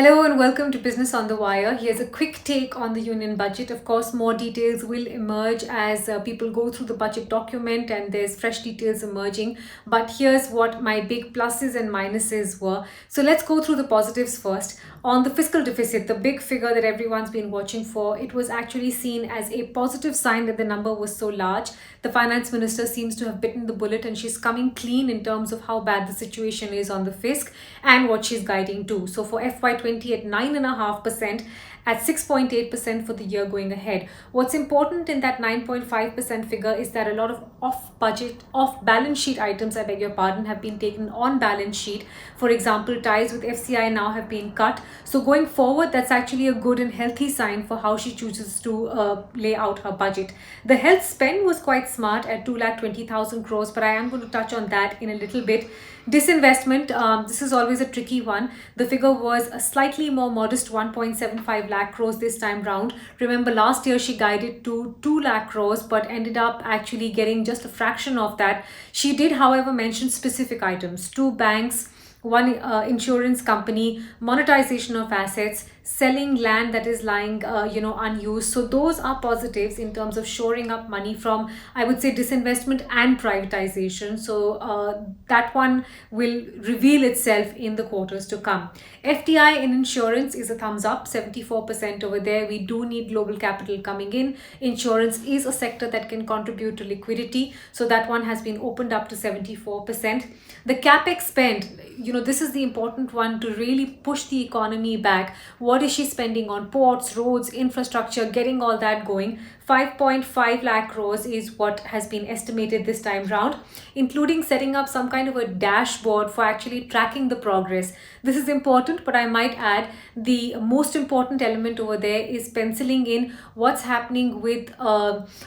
Hello and welcome to Business on the Wire. Here's a quick take on the union budget. Of course, more details will emerge as people go through the budget document and there's fresh details emerging. But here's what my big pluses and minuses were. So let's go through the positives first. On the fiscal deficit, the big figure that everyone's been watching for, it was actually seen as a positive sign that the number was so large. The finance minister seems to have bitten the bullet and she's coming clean in terms of how bad the situation is on the fisc and what she's guiding to. So for FY20 at 9.5%, at 6.8% for the year going ahead. What's important in that 9.5% figure is that a lot of off-budget, off-balance sheet items, I beg your pardon, have been taken on balance sheet. For example, ties with FCI now have been cut. So going forward, that's actually a good and healthy sign for how she chooses to lay out her budget. The health spend was quite smart at 2,20,000 crores, but I am going to touch on that in a little bit. Disinvestment, this is always a tricky one. The figure was a slightly more modest 1.75 lakh crores this time round. Remember, last year she guided to 2 lakh crores but ended up actually getting just a fraction of that. She did, however, mention specific items: 2 banks, 1 insurance company, monetization of assets, selling land that is lying unused. So those are positives in terms of shoring up money from, I would say, disinvestment and privatization. So that one will reveal itself in the quarters to come. FDI in insurance is a thumbs up, 74% over there. We do need global capital coming in. Insurance is a sector that can contribute to liquidity, so that one has been opened up to 74%. The capex spend, this is the important one to really push the economy back. What is she spending on? Ports, roads, infrastructure, getting all that going. 5.5 lakh crores is what has been estimated this time round, including setting up some kind of a dashboard for actually tracking the progress. This is important, but I might add the most important element over there is penciling in what's happening with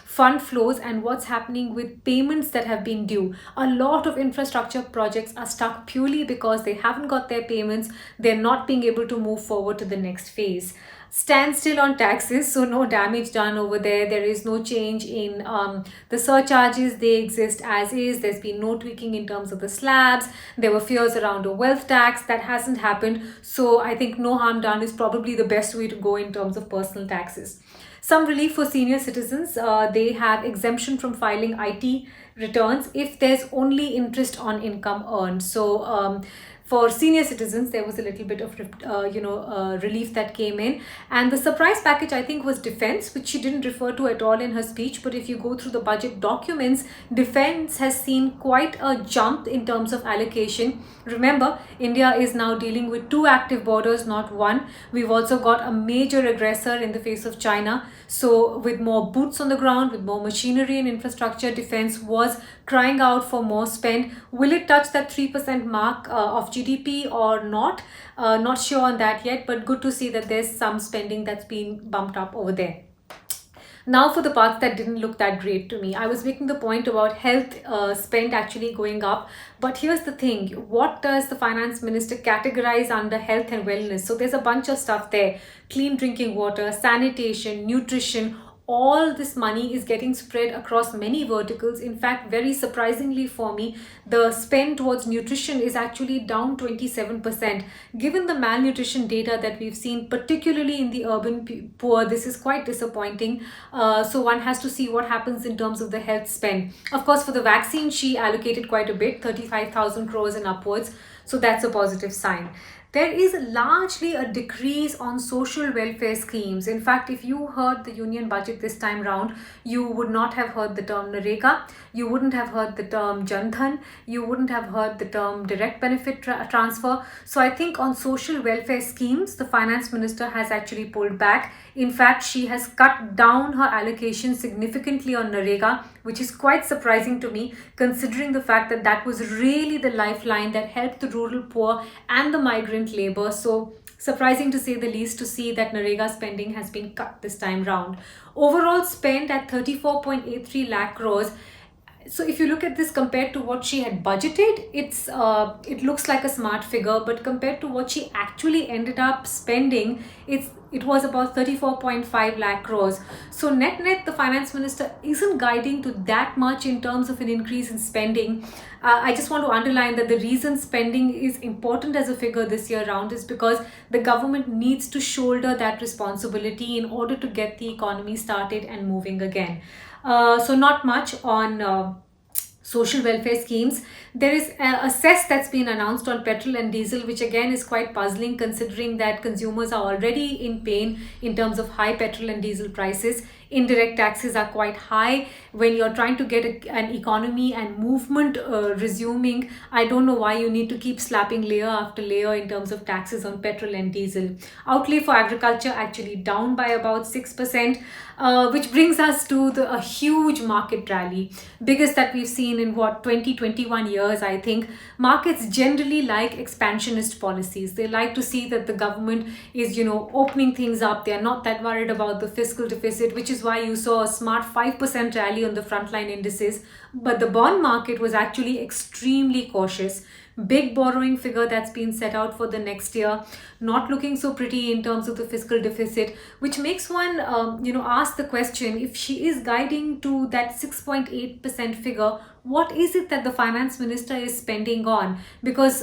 fund flows and what's happening with payments that have been due. A lot of infrastructure projects are stuck purely because they haven't got their payments. They're not being able to move forward to the next phase. Standstill on taxes, so no damage done over there. There is no change in the surcharges. They exist as is. There's been no tweaking in terms of the slabs. There were fears around a wealth tax. That hasn't happened. So I think no harm done is probably the best way to go in terms of personal taxes. Some relief for senior citizens. They have exemption from filing IT returns if there's only interest on income earned. So for senior citizens, there was a little bit of relief that came in. And the surprise package, I think, was defense, which she didn't refer to at all in her speech. But if you go through the budget documents, defense has seen quite a jump in terms of allocation. Remember, India is now dealing with 2 active borders, not 1. We've also got a major aggressor in the face of China. So with more boots on the ground, with more machinery and infrastructure, defense was crying out for more spend. Will it touch that 3% mark of GDP or not? Not sure on that yet, but good to see that there's some spending that's been bumped up over there. Now for the parts that didn't look that great to me. I was making the point about health spend actually going up. But here's the thing. What does the finance minister categorize under health and wellness? So there's a bunch of stuff there. Clean drinking water, sanitation, nutrition. All this money is getting spread across many verticals. In fact, very surprisingly for me, the spend towards nutrition is actually down 27%. Given the malnutrition data that we've seen, particularly in the urban poor, this is quite disappointing. So one has to see what happens in terms of the health spend. Of course, for the vaccine, she allocated quite a bit, 35,000 crores and upwards. So that's a positive sign. There is largely a decrease on social welfare schemes. In fact, if you heard the union budget this time round, you would not have heard the term NREGA, you wouldn't have heard the term Jan Dhan, you wouldn't have heard the term direct benefit transfer. So I think on social welfare schemes, the finance minister has actually pulled back. In fact, she has cut down her allocation significantly on NREGA, which is quite surprising to me, considering the fact that that was really the lifeline that helped the rural poor and the migrant labor. So surprising to say the least to see that NREGA spending has been cut this time round. Overall spend at 34.83 lakh crores. So if you look at this compared to what she had budgeted, it looks like a smart figure, but compared to what she actually ended up spending, it was about 34.5 lakh crores. So net, the finance minister isn't guiding to that much in terms of an increase in spending. I just want to underline that the reason spending is important as a figure this year round is because the government needs to shoulder that responsibility in order to get the economy started and moving again. So not much on social welfare schemes. There is a cess that's been announced on petrol and diesel, which again is quite puzzling considering that consumers are already in pain in terms of high petrol and diesel prices. Indirect taxes are quite high. When you're trying to get an economy and movement resuming, I don't know why you need to keep slapping layer after layer in terms of taxes on petrol and diesel. Outlay for agriculture actually down by about 6%, which brings us to a huge market rally, biggest that we've seen in 20-21 years. I think markets generally like expansionist policies. They like to see that the government is, opening things up. They're not that worried about the fiscal deficit, which is why you saw a smart 5% rally on the frontline indices. But the bond market was actually extremely cautious. Big borrowing figure that's been set out for the next year, not looking so pretty in terms of the fiscal deficit, which makes one ask the question, if she is guiding to that 6.8% figure, what is it that the finance minister is spending on? Because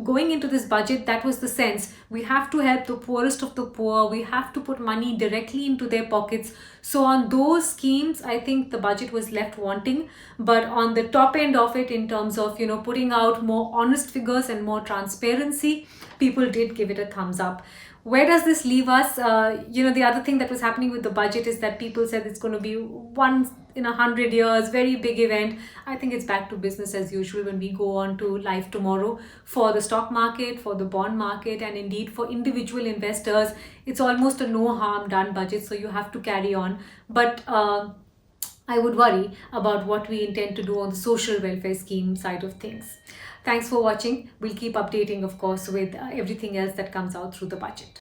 going into this budget, that was the sense. We have to help the poorest of the poor. We have to put money directly into their pockets. So on those schemes, I think the budget was left wanting. But on the top end of it, in terms of putting out more honest figures and more transparency, people did give it a thumbs up. Where does this leave us? The other thing that was happening with the budget is that people said it's going to be once in 100 years, very big event. I think it's back to business as usual when we go on to live tomorrow. For the stock market, for the bond market, and indeed for individual investors, it's almost a no harm done budget, so you have to carry on. But I would worry about what we intend to do on the social welfare scheme side of things. Thanks for watching. We'll keep updating, of course, with everything else that comes out through the budget.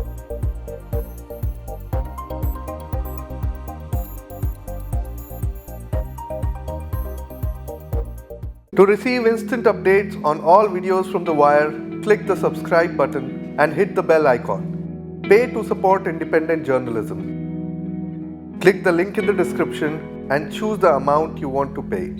To receive instant updates on all videos from The Wire, click the subscribe button and hit the bell icon. Pay to support independent journalism. Click the link in the description and choose the amount you want to pay.